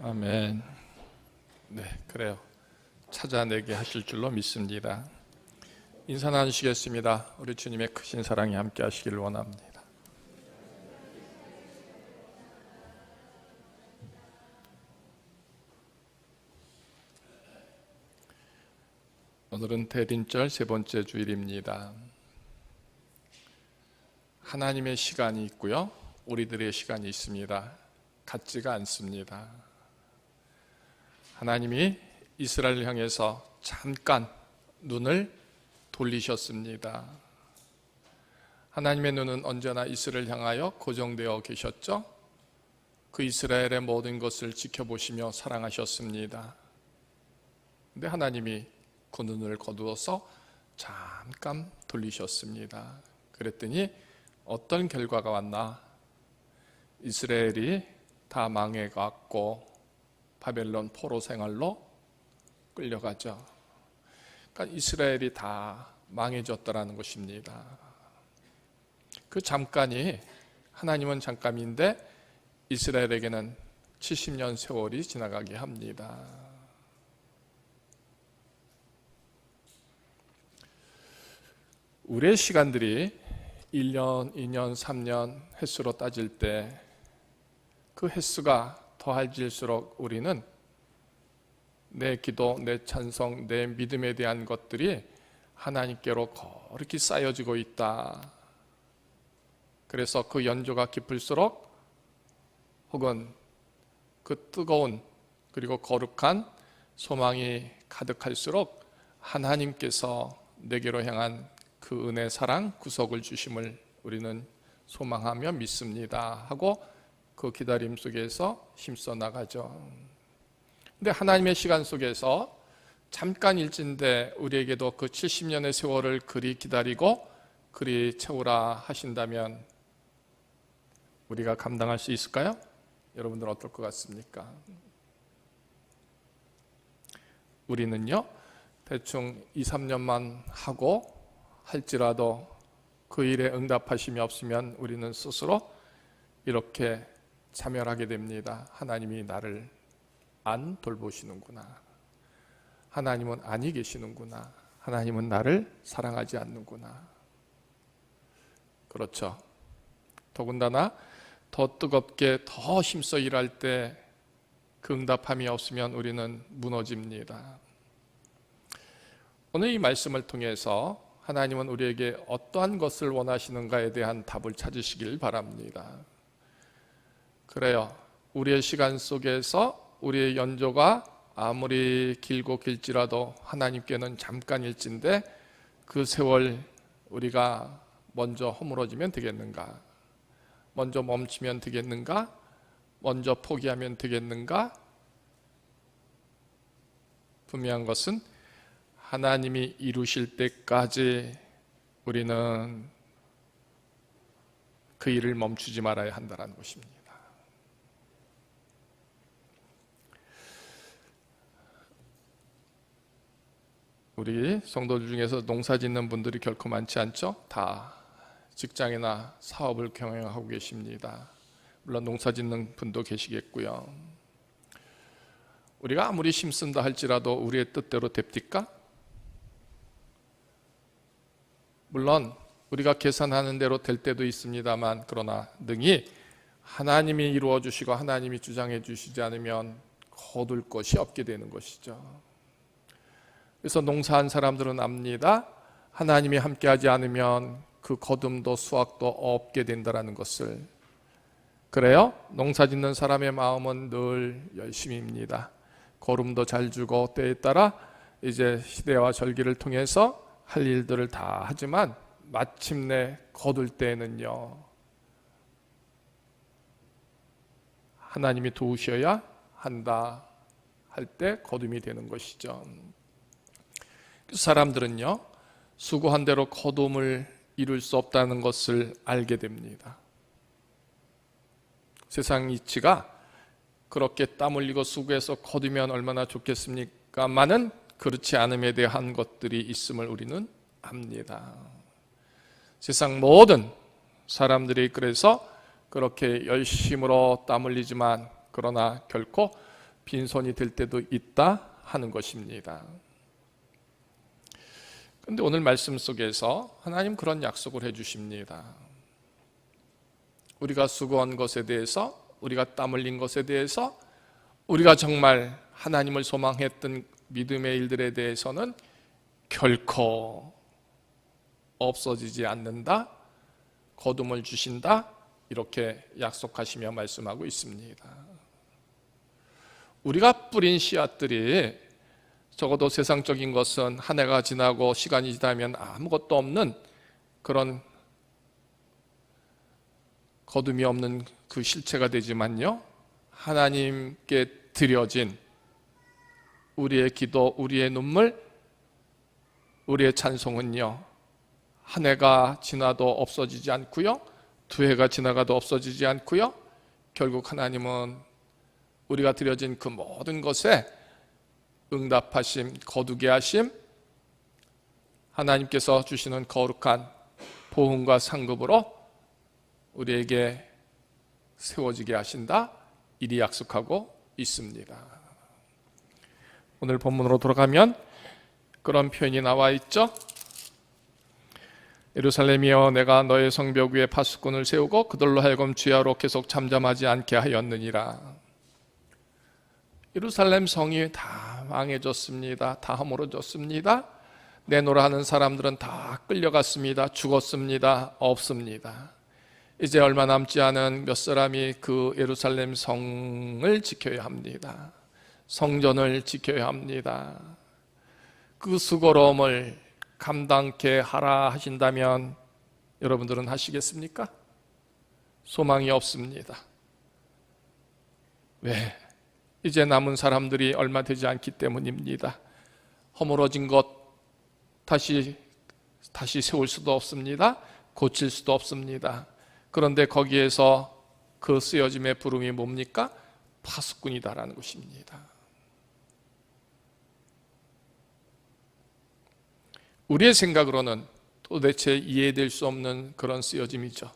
아멘. 네, 그래요. 찾아내게 하실 줄로 믿습니다. 인사 나누시겠습니다. 우리 주님의 크신 사랑이 함께 하시기를 원합니다. 오늘은 대림절 세 번째 주일입니다. 하나님의 시간이 있고요, 우리들의 시간이 있습니다. 같지가 않습니다. 하나님이 이스라엘을 향해서 잠깐 눈을 돌리셨습니다. 하나님의 눈은 언제나 이스라엘을 향하여 고정되어 계셨죠. 그 이스라엘의 모든 것을 지켜보시며 사랑하셨습니다. 근데 하나님이 그 눈을 거두어서 잠깐 돌리셨습니다. 그랬더니 어떤 결과가 왔나? 이스라엘이 다 망해갔고 바벨론 포로 생활로 끌려가죠. 그러니까 이스라엘이 다 망해졌다라는 것입니다. 그 잠깐이, 하나님은 잠깐인데 이스라엘에게는 70년 세월이 지나가게 합니다. 우리의 시간들이 1년, 2년, 3년 횟수로 따질 때 그 횟수가 더해질수록 우리는 내 기도, 내 찬송, 내 믿음에 대한 것들이 하나님께로 거룩히 쌓여지고 있다. 그래서 그 연조가 깊을수록, 혹은 그 뜨거운 그리고 거룩한 소망이 가득할수록 하나님께서 내게로 향한 그 은혜, 사랑, 구속을 주심을 우리는 소망하며 믿습니다 하고 그 기다림 속에서 힘써 나가죠. 근데 하나님의 시간 속에서 잠깐 일진데 우리에게도 그 70년의 세월을 그리 기다리고 그리 채우라 하신다면 우리가 감당할 수 있을까요? 여러분들 어떨 것 같습니까? 우리는요, 대충 2, 3년만 하고 할지라도 그 일에 응답하심이 없으면 우리는 스스로 이렇게 자멸하게 됩니다. 하나님이 나를 안 돌보시는구나. 하나님은 아니 계시는구나. 하나님은 나를 사랑하지 않는구나. 그렇죠. 더군다나 더 뜨겁게 더 힘써 일할 때 그 응답함이 없으면 우리는 무너집니다. 오늘 이 말씀을 통해서 하나님은 우리에게 어떠한 것을 원하시는가에 대한 답을 찾으시길 바랍니다. 그래요. 우리의 시간 속에서 우리의 연조가 아무리 길고 길지라도 하나님께는 잠깐일진데 그 세월 우리가 먼저 허물어지면 되겠는가? 먼저 멈추면 되겠는가? 먼저 포기하면 되겠는가? 분명한 것은 하나님이 이루실 때까지 우리는 그 일을 멈추지 말아야 한다는 것입니다. 우리 성도들 중에서 농사 짓는 분들이 결코 많지 않죠? 다 직장이나 사업을 경영하고 계십니다. 물론 농사 짓는 분도 계시겠고요. 우리가 아무리 힘쓴다 할지라도 우리의 뜻대로 됩니까? 물론 우리가 계산하는 대로 될 때도 있습니다만, 그러나 능히 하나님이 이루어 주시고 하나님이 주장해 주시지 않으면 거둘 것이 없게 되는 것이죠. 그래서 농사한 사람들은 압니다. 하나님이 함께하지 않으면 그 거둠도 수확도 없게 된다는 것을. 그래요? 농사 짓는 사람의 마음은 늘 열심입니다. 거름도 잘 주고 때에 따라 이제 시대와 절기를 통해서 할 일들을 다 하지만 마침내 거둘 때에는요, 하나님이 도우셔야 한다 할 때 거둠이 되는 것이죠. 사람들은요, 수고한 대로 거둠을 이룰 수 없다는 것을 알게 됩니다. 세상 이치가 그렇게 땀 흘리고 수고해서 거두면 얼마나 좋겠습니까마는 그렇지 않음에 대한 것들이 있음을 우리는 압니다. 세상 모든 사람들이 그래서 그렇게 열심으로 땀 흘리지만 그러나 결코 빈손이 될 때도 있다 하는 것입니다. 그런데 오늘 말씀 속에서 하나님 그런 약속을 해주십니다. 우리가 수고한 것에 대해서, 우리가 땀 흘린 것에 대해서, 우리가 정말 하나님을 소망했던 믿음의 일들에 대해서는 결코 없어지지 않는다, 거둠을 주신다, 이렇게 약속하시며 말씀하고 있습니다. 우리가 뿌린 씨앗들이 적어도 세상적인 것은 한 해가 지나고 시간이 지나면 아무것도 없는 그런 거둠이 없는 그 실체가 되지만요, 하나님께 드려진 우리의 기도, 우리의 눈물, 우리의 찬송은요, 한 해가 지나도 없어지지 않고요, 두 해가 지나가도 없어지지 않고요, 결국 하나님은 우리가 드려진 그 모든 것에 응답하심, 거두게 하심, 하나님께서 주시는 거룩한 보응과 상급으로 우리에게 세워지게 하신다, 이리 약속하고 있습니다. 오늘 본문으로 돌아가면 그런 표현이 나와 있죠. 예루살렘이여, 내가 너의 성벽 위에 파수꾼을 세우고 그들로 하여금 주야로 계속 잠잠하지 않게 하였느니라. 예루살렘 성이 다 망해졌습니다. 다 허물어졌습니다. 내노라 하는 사람들은 다 끌려갔습니다. 죽었습니다. 없습니다. 이제 얼마 남지 않은 몇 사람이 그 예루살렘 성을 지켜야 합니다. 성전을 지켜야 합니다. 그 수고로움을 감당케 하라 하신다면 여러분들은 하시겠습니까? 소망이 없습니다. 왜? 이제 남은 사람들이 얼마 되지 않기 때문입니다. 허물어진 것 다시 세울 수도 없습니다. 고칠 수도 없습니다. 그런데 거기에서 그 쓰여짐의 부름이 뭡니까? 파수꾼이다라는 것입니다. 우리의 생각으로는 도대체 이해될 수 없는 그런 쓰여짐이죠.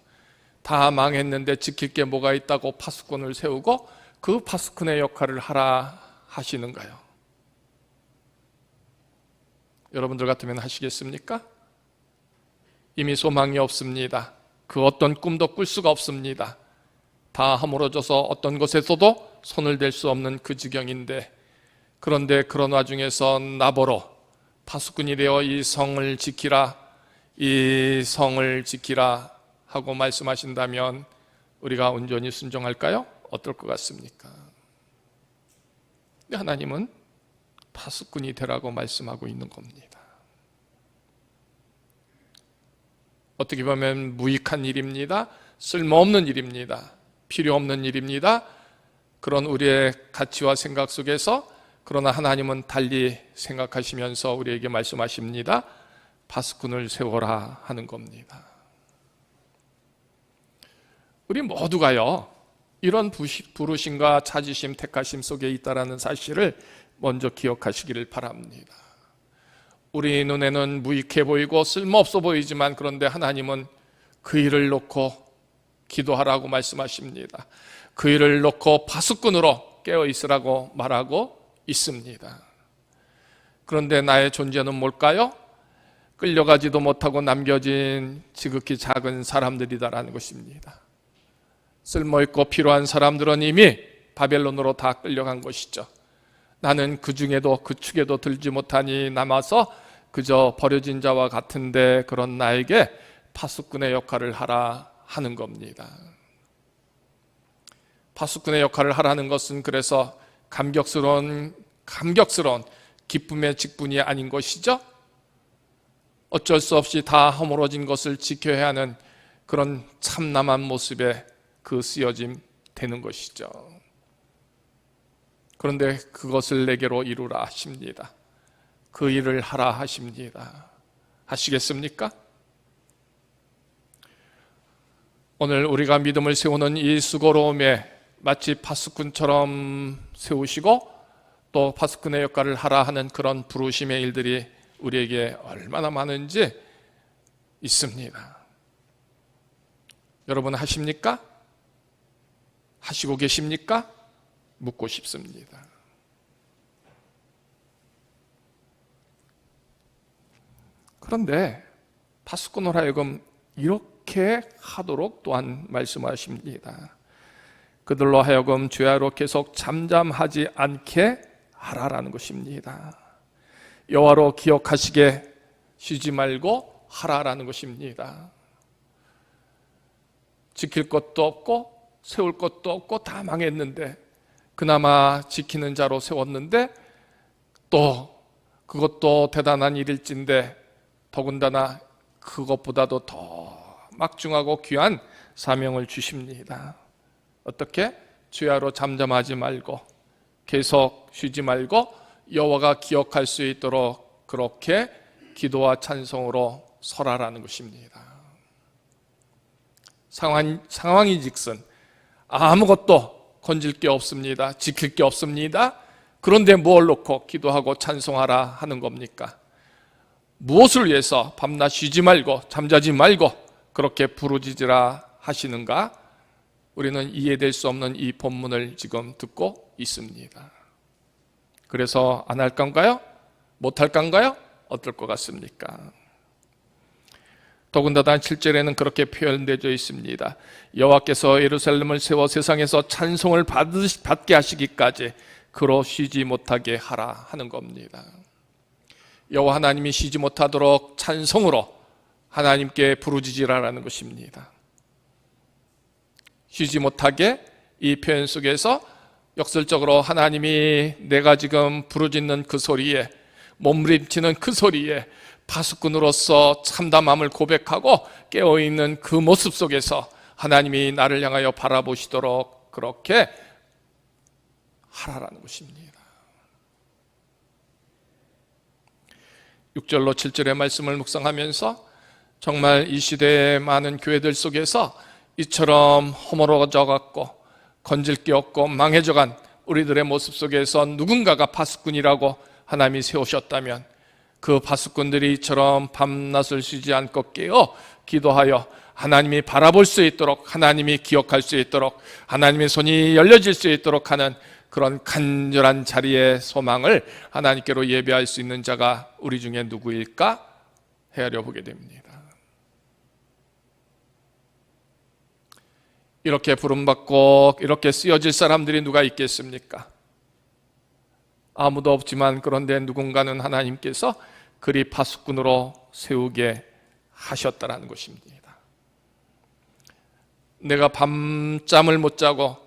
다 망했는데 지킬 게 뭐가 있다고 파수꾼을 세우고 그 파수꾼의 역할을 하라 하시는가요? 여러분들 같으면 하시겠습니까? 이미 소망이 없습니다. 그 어떤 꿈도 꿀 수가 없습니다. 다 허물어져서 어떤 것에서도 손을 댈 수 없는 그 지경인데, 그런데 그런 와중에서 나보러 파수꾼이 되어 이 성을 지키라, 이 성을 지키라 하고 말씀하신다면 우리가 온전히 순종할까요? 어떨 것 같습니까? 하나님은 파수꾼이 되라고 말씀하고 있는 겁니다. 어떻게 보면 무익한 일입니다. 쓸모없는 일입니다. 필요 없는 일입니다. 그런 우리의 가치와 생각 속에서, 그러나 하나님은 달리 생각하시면서 우리에게 말씀하십니다. 파수꾼을 세워라 하는 겁니다. 우리 모두가요, 이런 부르심과 찾으심, 택하심 속에 있다라는 사실을 먼저 기억하시기를 바랍니다. 우리 눈에는 무익해 보이고 쓸모없어 보이지만, 그런데 하나님은 그 일을 놓고 기도하라고 말씀하십니다. 그 일을 놓고 파수꾼으로 깨어 있으라고 말하고 있습니다. 그런데 나의 존재는 뭘까요? 끌려가지도 못하고 남겨진 지극히 작은 사람들이다라는 것입니다. 쓸모있고 필요한 사람들은 이미 바벨론으로 다 끌려간 것이죠. 나는 그 중에도 그 축에도 들지 못하니 남아서 그저 버려진 자와 같은데, 그런 나에게 파수꾼의 역할을 하라 하는 겁니다. 파수꾼의 역할을 하라는 것은 그래서 감격스러운 기쁨의 직분이 아닌 것이죠. 어쩔 수 없이 다 허물어진 것을 지켜야 하는 그런 참남한 모습에 그 쓰여짐 되는 것이죠. 그런데 그것을 내게로 이루라 하십니다. 그 일을 하라 하십니다. 하시겠습니까? 오늘 우리가 믿음을 세우는 이 수고로움에 마치 파수꾼처럼 세우시고 또 파수꾼의 역할을 하라 하는 그런 부르심의 일들이 우리에게 얼마나 많은지 있습니다. 여러분 하십니까? 하시고 계십니까? 묻고 싶습니다. 그런데 파수꾼으로 하여금 이렇게 하도록 또한 말씀하십니다. 그들로 하여금 죄악으로 계속 잠잠하지 않게 하라라는 것입니다. 여호와로 기억하시게 쉬지 말고 하라라는 것입니다. 지킬 것도 없고 세울 것도 없고 다 망했는데 그나마 지키는 자로 세웠는데 또 그것도 대단한 일일진데 더군다나 그것보다도 더 막중하고 귀한 사명을 주십니다. 어떻게? 죄악으로 잠잠하지 말고 계속 쉬지 말고 여호와가 기억할 수 있도록 그렇게 기도와 찬송으로 설하라는 것입니다. 상황이 즉슨 아무것도 건질 게 없습니다. 지킬 게 없습니다. 그런데 뭘 놓고 기도하고 찬송하라 하는 겁니까? 무엇을 위해서 밤낮 쉬지 말고 잠자지 말고 그렇게 부르짖으라 하시는가? 우리는 이해될 수 없는 이 본문을 지금 듣고 있습니다. 그래서 안 할 건가요? 못 할 건가요? 어떨 것 같습니까? 더군다나 7절에는 그렇게 표현되어 있습니다. 여호와께서 예루살렘을 세워 세상에서 찬송을 받게 하시기까지 그로 쉬지 못하게 하라 하는 겁니다. 여호와 하나님이 쉬지 못하도록 찬송으로 하나님께 부르짖으라는 것입니다. 쉬지 못하게 이 표현 속에서 역설적으로 하나님이 내가 지금 부르짖는 그 소리에 몸부림치는 그 소리에 파수꾼으로서 참담함을 고백하고 깨어있는 그 모습 속에서 하나님이 나를 향하여 바라보시도록 그렇게 하라라는 것입니다. 6절로 7절의 말씀을 묵상하면서 정말 이 시대의 많은 교회들 속에서 이처럼 허물어져 갖고 건질 게 없고 망해져간 우리들의 모습 속에서 누군가가 파수꾼이라고 하나님이 세우셨다면 그 파수꾼들이 이처럼 밤낮을 쉬지 않고 깨어 기도하여 하나님이 바라볼 수 있도록 하나님이 기억할 수 있도록 하나님의 손이 열려질 수 있도록 하는 그런 간절한 자리의 소망을 하나님께로 예배할 수 있는 자가 우리 중에 누구일까 헤아려 보게 됩니다. 이렇게 부름받고 이렇게 쓰여질 사람들이 누가 있겠습니까? 아무도 없지만 그런데 누군가는 하나님께서 그리 파수꾼으로 세우게 하셨다라는 것입니다. 내가 밤잠을 못 자고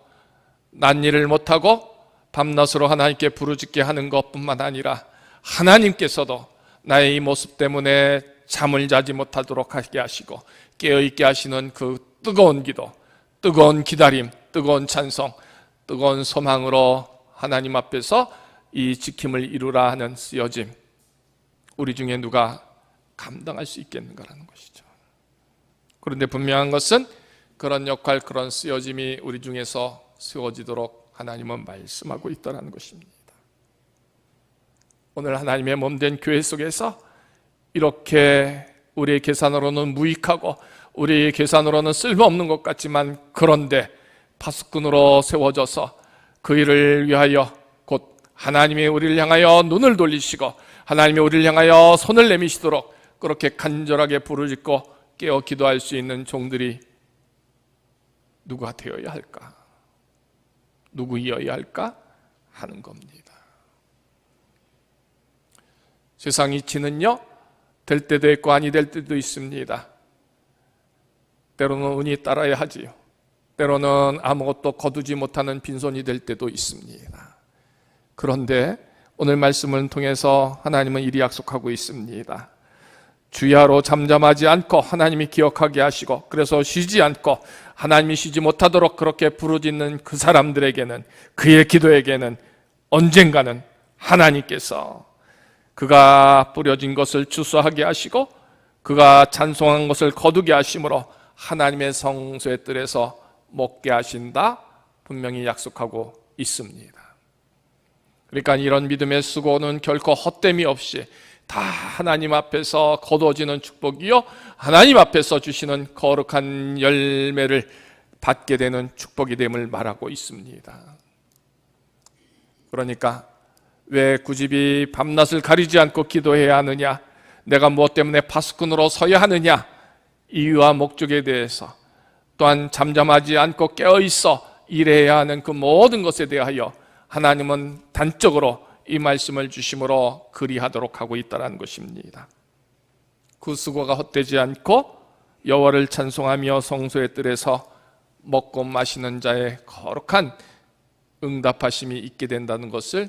낮일을 못하고 밤낮으로 하나님께 부르짖게 하는 것뿐만 아니라 하나님께서도 나의 이 모습 때문에 잠을 자지 못하도록 하게 하시고 깨어있게 하시는 그 뜨거운 기도, 뜨거운 기다림, 뜨거운 찬송, 뜨거운 소망으로 하나님 앞에서 이 지킴을 이루라 하는 쓰여짐, 우리 중에 누가 감당할 수 있겠는가라는 것이죠. 그런데 분명한 것은 그런 역할, 그런 쓰여짐이 우리 중에서 세워지도록 하나님은 말씀하고 있다는 것입니다. 오늘 하나님의 몸된 교회 속에서 이렇게 우리의 계산으로는 무익하고 우리의 계산으로는 쓸모없는 것 같지만 그런데 파수꾼으로 세워져서 그 일을 위하여 곧 하나님이 우리를 향하여 눈을 돌리시고 하나님이 우리를 향하여 손을 내미시도록 그렇게 간절하게 부르짖고 깨어 기도할 수 있는 종들이 누가 되어야 할까? 누구이어야 할까? 하는 겁니다. 세상 이치는요, 될 때도 있고 아니 될 때도 있습니다. 때로는 운이 따라야 하지요. 때로는 아무것도 거두지 못하는 빈손이 될 때도 있습니다. 그런데 오늘 말씀을 통해서 하나님은 이리 약속하고 있습니다. 주야로 잠잠하지 않고 하나님이 기억하게 하시고 그래서 쉬지 않고 하나님이 쉬지 못하도록 그렇게 부르짖는 그 사람들에게는, 그의 기도에게는 언젠가는 하나님께서 그가 뿌려진 것을 추수하게 하시고 그가 찬송한 것을 거두게 하심으로 하나님의 성소의 뜰에서 먹게 하신다 분명히 약속하고 있습니다. 그러니까 이런 믿음의 수고는 결코 헛됨이 없이 다 하나님 앞에서 거두어지는 축복이요, 하나님 앞에서 주시는 거룩한 열매를 받게 되는 축복이 됨을 말하고 있습니다. 그러니까 왜 굳이 밤낮을 가리지 않고 기도해야 하느냐? 내가 무엇 때문에 파수꾼으로 서야 하느냐, 이유와 목적에 대해서, 또한 잠잠하지 않고 깨어있어 일해야 하는 그 모든 것에 대하여 하나님은 단적으로 이 말씀을 주심으로 그리하도록 하고 있다는 것입니다. 그 수고가 헛되지 않고 여호와를 찬송하며 성소의 뜰에서 먹고 마시는 자의 거룩한 응답하심이 있게 된다는 것을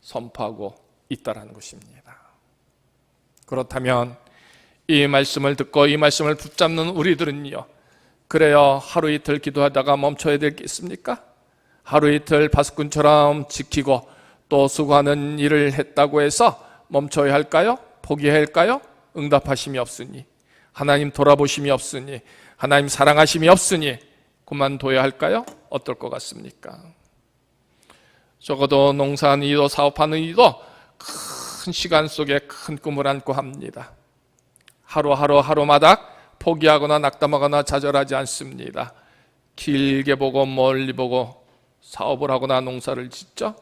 선포하고 있다는 것입니다. 그렇다면 이 말씀을 듣고 이 말씀을 붙잡는 우리들은요, 그래요, 하루 이틀 기도하다가 멈춰야 될 게 있습니까? 하루 이틀 파수꾼처럼 지키고 또 수고하는 일을 했다고 해서 멈춰야 할까요? 포기해야 할까요? 응답하심이 없으니, 하나님 돌아보심이 없으니, 하나님 사랑하심이 없으니 그만둬야 할까요? 어떨 것 같습니까? 적어도 농사하는 이도 사업하는 이도 큰 시간 속에 큰 꿈을 안고 합니다. 하루마다 포기하거나 낙담하거나 좌절하지 않습니다. 길게 보고 멀리 보고 사업을 하거나 농사를 짓죠.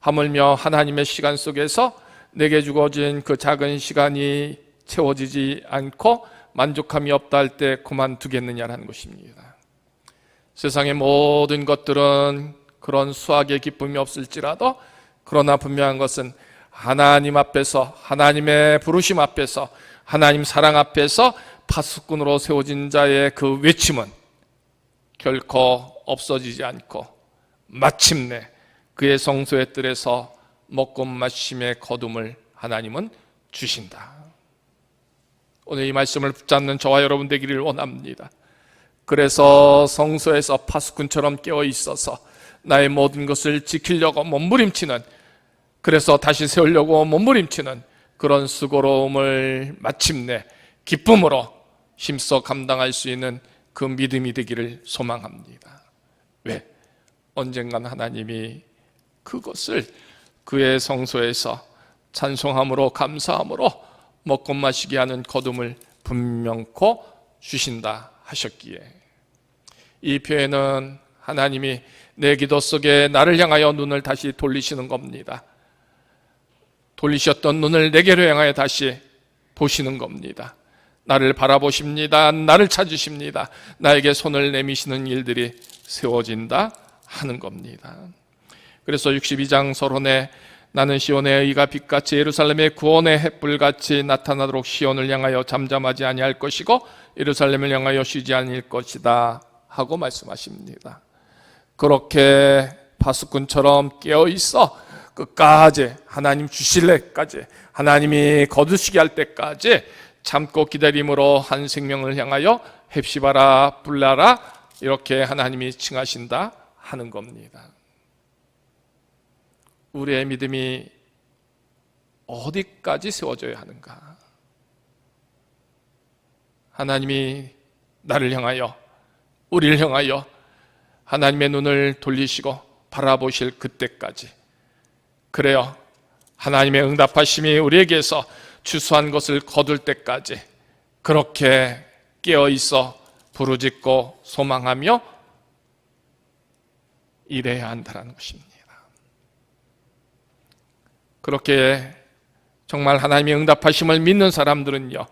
하물며 하나님의 시간 속에서 내게 주어진 그 작은 시간이 채워지지 않고 만족함이 없다 할 때 그만두겠느냐라는 것입니다. 세상의 모든 것들은 그런 수확의 기쁨이 없을지라도, 그러나 분명한 것은 하나님 앞에서, 하나님의 부르심 앞에서, 하나님 사랑 앞에서 파수꾼으로 세워진 자의 그 외침은 결코 없어지지 않고 마침내 그의 성소의 뜰에서 먹고 마심의 거둠을 하나님은 주신다. 오늘 이 말씀을 붙잡는 저와 여러분 되기를 원합니다. 그래서 성소에서 파수꾼처럼 깨어 있어서 나의 모든 것을 지키려고 몸부림치는, 그래서 다시 세우려고 몸부림치는 그런 수고로움을 마침내 기쁨으로 힘써 감당할 수 있는 그 믿음이 되기를 소망합니다. 왜? 언젠간 하나님이 그것을 그의 성소에서 찬송함으로 감사함으로 먹고 마시게 하는 거둠을 분명코 주신다 하셨기에, 이 표현은 하나님이 내 기도 속에 나를 향하여 눈을 다시 돌리시는 겁니다. 돌리셨던 눈을 내게로 향하여 다시 보시는 겁니다. 나를 바라보십니다. 나를 찾으십니다. 나에게 손을 내미시는 일들이 세워진다 하는 겁니다. 그래서 62장 서론에 나는 시온의 의가 빛같이 예루살렘의 구원의 햇불같이 나타나도록 시온을 향하여 잠잠하지 아니할 것이고 예루살렘을 향하여 쉬지 않을 것이다 하고 말씀하십니다. 그렇게 파수꾼처럼 깨어있어 끝까지 하나님 주실래까지, 하나님이 거두시게 할 때까지 참고 기다림으로 한 생명을 향하여 헵시바라 불나라 이렇게 하나님이 칭하신다 하는 겁니다. 우리의 믿음이 어디까지 세워져야 하는가? 하나님이 나를 향하여, 우리를 향하여 하나님의 눈을 돌리시고 바라보실 그때까지, 그래요, 하나님의 응답하심이 우리에게서 추수한 것을 거둘 때까지 그렇게 깨어있어 부르짖고 소망하며 일해야 한다는 것입니다. 그렇게 정말 하나님의 응답하심을 믿는 사람들은요,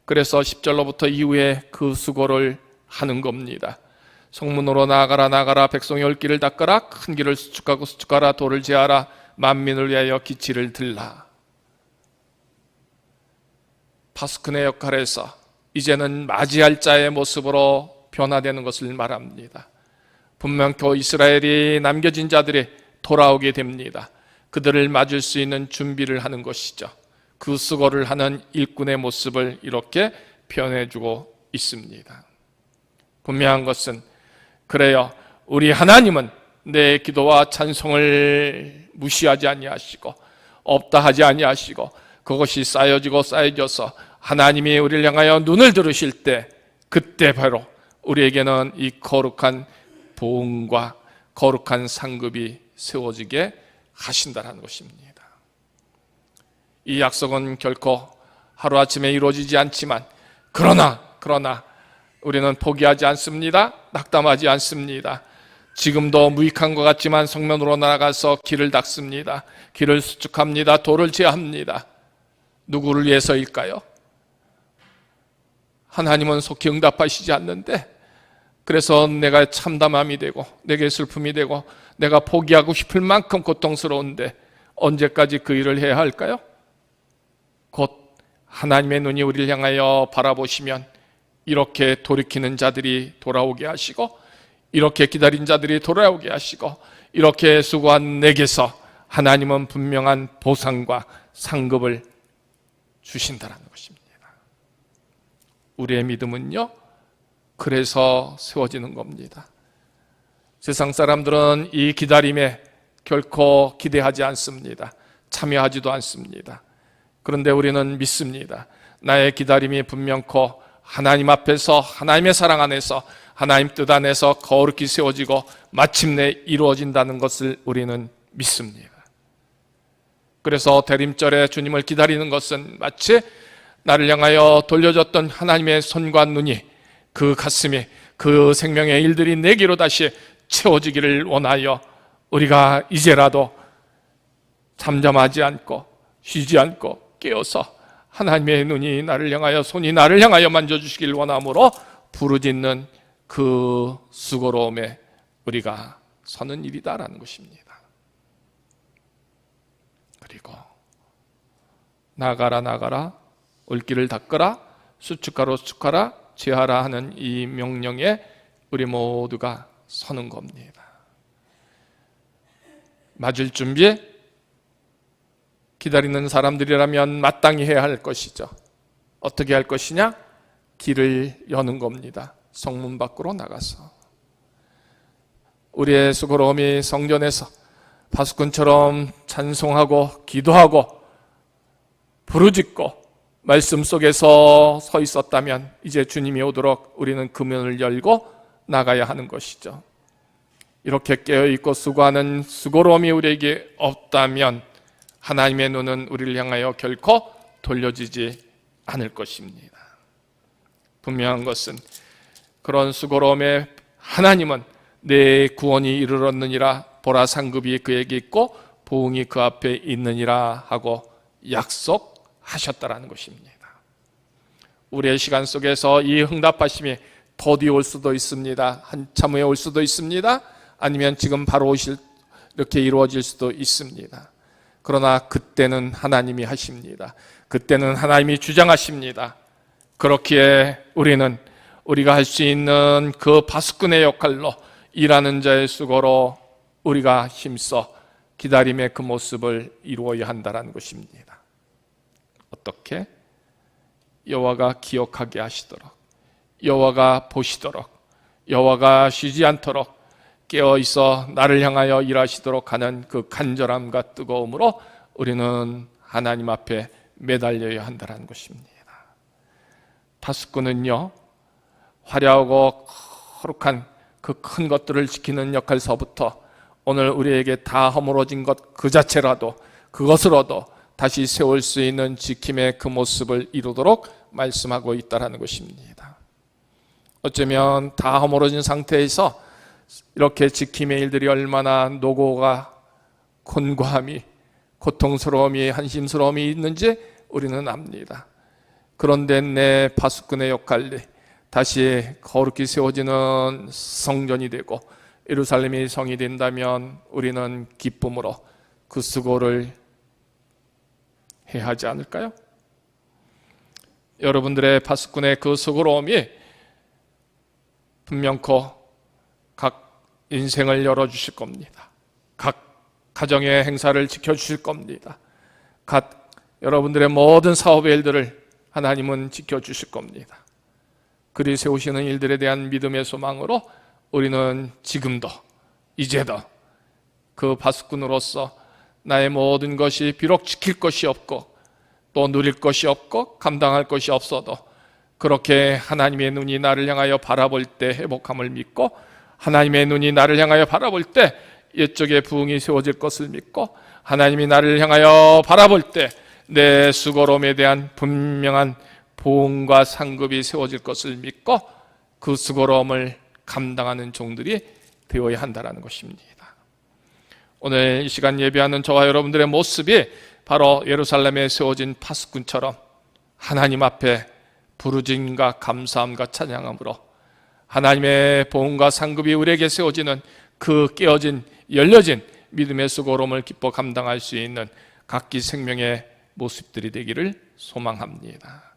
그래서 10절로부터 이후에 그 수고를 하는 겁니다. 성문으로 나아가라 백성이 올 길을 닦아라, 큰 길을 수축하고 수축하라, 돌을 제하라, 만민을 위하여 기치를 들라. 파수꾼의 역할에서 이제는 맞이할 자의 모습으로 변화되는 것을 말합니다. 분명히 이스라엘이 남겨진 자들이 돌아오게 됩니다. 그들을 맞을 수 있는 준비를 하는 것이죠. 그 수고를 하는 일꾼의 모습을 이렇게 표현해주고 있습니다. 분명한 것은, 그래요, 우리 하나님은 내 기도와 찬송을 무시하지 아니하시고 없다 하지 아니하시고, 그것이 쌓여져서 하나님이 우리를 향하여 눈을 들으실 때, 그때 바로 우리에게는 이 거룩한 보응과 거룩한 상급이 세워지게 하신다는 것입니다. 이 약속은 결코 하루아침에 이루어지지 않지만, 그러나 우리는 포기하지 않습니다. 낙담하지 않습니다. 지금도 무익한 것 같지만 성면으로 나아가서 길을 닦습니다. 길을 수축합니다. 돌을 제합니다. 누구를 위해서일까요? 하나님은 속히 응답하시지 않는데, 그래서 내가 참담함이 되고 내게 슬픔이 되고 내가 포기하고 싶을 만큼 고통스러운데 언제까지 그 일을 해야 할까요? 곧 하나님의 눈이 우리를 향하여 바라보시면 이렇게 돌이키는 자들이 돌아오게 하시고, 이렇게 기다린 자들이 돌아오게 하시고, 이렇게 수고한 내게서 하나님은 분명한 보상과 상급을 주신다는 것입니다. 우리의 믿음은요, 그래서 세워지는 겁니다. 세상 사람들은 이 기다림에 결코 기대하지 않습니다. 참여하지도 않습니다. 그런데 우리는 믿습니다. 나의 기다림이 분명코 하나님 앞에서, 하나님의 사랑 안에서, 하나님 뜻 안에서 거룩히 세워지고 마침내 이루어진다는 것을 우리는 믿습니다. 그래서 대림절에 주님을 기다리는 것은 마치 나를 향하여 돌려졌던 하나님의 손과 눈이, 그 가슴이, 그 생명의 일들이 내게로 다시 채워지기를 원하여 우리가 이제라도 잠잠하지 않고 쉬지 않고 깨어서 하나님의 눈이 나를 향하여, 손이 나를 향하여 만져주시길 원함으로 부르짖는 그 수고로움에 우리가 서는 일이다라는 것입니다. 그리고 나가라 나가라, 울기를 닦으라, 수축하라 수축하라, 제하라 하는 이 명령에 우리 모두가 서는 겁니다. 맞을 준비, 기다리는 사람들이라면 마땅히 해야 할 것이죠. 어떻게 할 것이냐? 길을 여는 겁니다. 성문 밖으로 나가서 우리의 수고로움이 성전에서 바수꾼처럼 찬송하고 기도하고 부르짖고 말씀 속에서 서 있었다면 이제 주님이 오도록 우리는 그 문을 열고 나가야 하는 것이죠. 이렇게 깨어있고 수고하는 수고로움이 우리에게 없다면 하나님의 눈은 우리를 향하여 결코 돌려지지 않을 것입니다. 분명한 것은 그런 수고로움에 하나님은 내 구원이 이르렀느니라, 보라 상급이 그에게 있고 보응이 그 앞에 있느니라 하고 약속하셨다라는 것입니다. 우리의 시간 속에서 이 응답하심이 더디 올 수도 있습니다. 한참 후에 올 수도 있습니다. 아니면 지금 바로 이렇게 이루어질 수도 있습니다. 그러나 그때는 하나님이 하십니다. 그때는 하나님이 주장하십니다. 그렇기에 우리는 우리가 할 수 있는 그 바수꾼의 역할로 일하는 자의 수고로 우리가 힘써 기다림의 그 모습을 이루어야 한다는 것입니다. 어떻게? 여호와가 기억하게 하시도록, 여호와가 보시도록, 여호와가 쉬지 않도록 깨어있어 나를 향하여 일하시도록 하는 그 간절함과 뜨거움으로 우리는 하나님 앞에 매달려야 한다는 것입니다. 바수꾼은요, 화려하고 거룩한 그 큰 것들을 지키는 역할서부터 오늘 우리에게 다 허물어진 것 그 자체라도, 그것으로도 다시 세울 수 있는 지킴의 그 모습을 이루도록 말씀하고 있다는 것입니다. 어쩌면 다 허물어진 상태에서 이렇게 지킴의 일들이 얼마나 노고가, 곤고함이, 고통스러움이, 한심스러움이 있는지 우리는 압니다. 그런데 내 바수꾼의 역할이 다시 거룩히 세워지는 성전이 되고 예루살렘이 성이 된다면 우리는 기쁨으로 그 수고를 해야 하지 않을까요? 여러분들의 바수꾼의 그 수고로움이 분명코 각 인생을 열어주실 겁니다. 각 가정의 행사를 지켜주실 겁니다. 각 여러분들의 모든 사업의 일들을 하나님은 지켜주실 겁니다. 그리 세우시는 일들에 대한 믿음의 소망으로 우리는 지금도, 이제도 그 바수꾼으로서 나의 모든 것이 비록 지킬 것이 없고 또 누릴 것이 없고 감당할 것이 없어도 그렇게 하나님의 눈이 나를 향하여 바라볼 때 회복함을 믿고, 하나님의 눈이 나를 향하여 바라볼 때 옛적의 부흥이 세워질 것을 믿고, 하나님이 나를 향하여 바라볼 때 내 수고로움에 대한 분명한 보응과 상급이 세워질 것을 믿고 그 수고로움을 감당하는 종들이 되어야 한다는 것입니다. 오늘 이 시간 예배하는 저와 여러분들의 모습이 바로 예루살렘에 세워진 파수꾼처럼 하나님 앞에 부르짖음과 감사함과 찬양함으로 하나님의 보응과 상급이 우리에게 세워지는 그 깨어진 열려진 믿음의 수고로움을 기뻐 감당할 수 있는 각기 생명의 모습들이 되기를 소망합니다.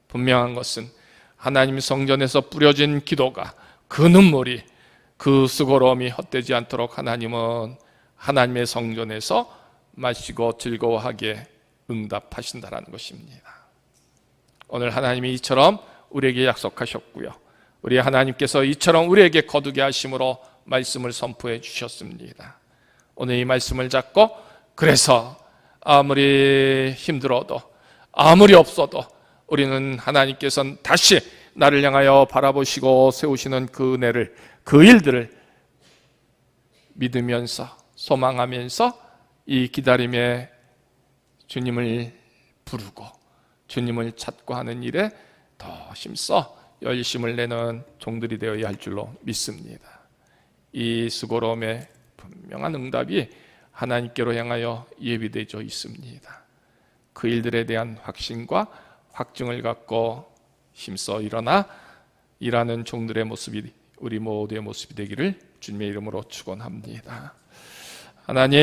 분명한 것은 하나님 성전에서 뿌려진 기도가 그 눈물이 그 수고로움이 헛되지 않도록 하나님은 하나님의 성전에서 마시고 즐거워하게 응답하신다는 것입니다. 오늘 하나님이 이처럼 우리에게 약속하셨고요, 우리 하나님께서 이처럼 우리에게 거두게 하심으로 말씀을 선포해 주셨습니다. 오늘 이 말씀을 잡고 그래서 아무리 힘들어도 아무리 없어도 우리는 하나님께서는 다시 나를 향하여 바라보시고 세우시는 그 은혜를, 그 일들을 믿으면서 소망하면서 이 기다림에 주님을 부르고 주님을 찾고 하는 일에 더 힘써 열심을 내는 종들이 되어야 할 줄로 믿습니다. 이 수고로움의 분명한 응답이 하나님께로 향하여 예비되어 있습니다. 그 일들에 대한 확신과 확증을 갖고 힘써 일어나 일하는 종들의 모습이 우리 모두의 모습이 되기를 주님의 이름으로 축원합니다. 하나님